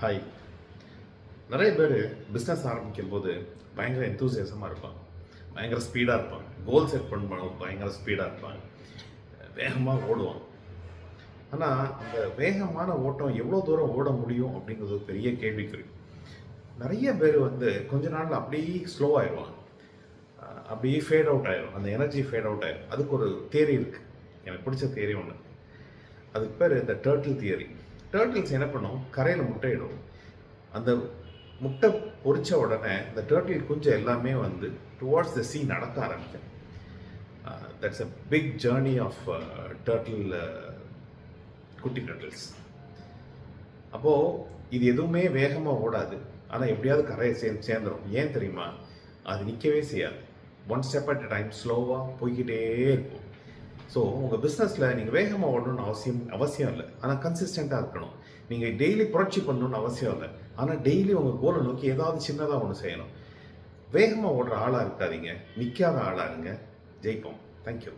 Hi. நிறைய பேர் business ஆரம்பிக்கும் போது பயங்கர எந்தூசியசமாக இருப்பாங்க, பயங்கர ஸ்பீடாக இருப்பாங்க, கோல் செட் பண்ணுவாங்க, பயங்கர ஸ்பீடாக இருப்பாங்க, வேகமாக ஓடுவாங்க. ஆனால் அந்த வேகமான ஓட்டம் எவ்வளோ தூரம் ஓட முடியும் அப்படிங்கிறது ஒரு பெரிய கேள்விக்குறி. நிறைய பேர் கொஞ்ச நாளில் அப்படியே ஸ்லோ ஆயிடுவாங்க, அப்படியே ஃபேட் அவுட் ஆயிடும், அந்த எனர்ஜி ஃபேட் அவுட் ஆயிடும். அதுக்கு ஒரு தியரி இருக்குது, எனக்கு பிடிச்ச தியரி ஒன்று. அதுக்கு பேர் இந்த டர்ட்டில் தியரி. டர்ட்டில்ஸ் என்ன பண்ணும், கரையில் முட்டையிடும். அந்த முட்டை பொரிச்ச உடனே இந்த டர்ட்டில் குஞ்சு எல்லாமே டுவார்ட்ஸ் த சீ நடக்க ஆரம்பிக்கும். That's a big journey of turtle, குட்டி டர்ட்டில்ஸ். அப்போது இது எதுவுமே வேகமாக ஓடாது, ஆனால் எப்படியாவது கரையை சேர்ந்துடும். ஏன் தெரியுமா? அது நிற்கவே செய்யாது. One step at a time ஸ்லோவாக போய்கிட்டே இருக்கும். ஸோ உங்கள் பிஸ்னஸில் நீங்கள் வேகமாக ஓடணும்னு அவசியம் இல்லை, ஆனால் கன்சிஸ்டண்ட்டாக இருக்கணும். நீங்கள் டெய்லி புரட்சி பண்ணணும்னு அவசியம் இல்லை, ஆனால் டெய்லி உங்கள் கோலை நோக்கி ஏதாவது சின்னதாக ஒன்று செய்யணும். வேகமாக ஓடுற ஆளாக இருக்காதீங்க, நிற்காத ஆளாக இருங்க. ஜெயிப்போம். தேங்க்யூ.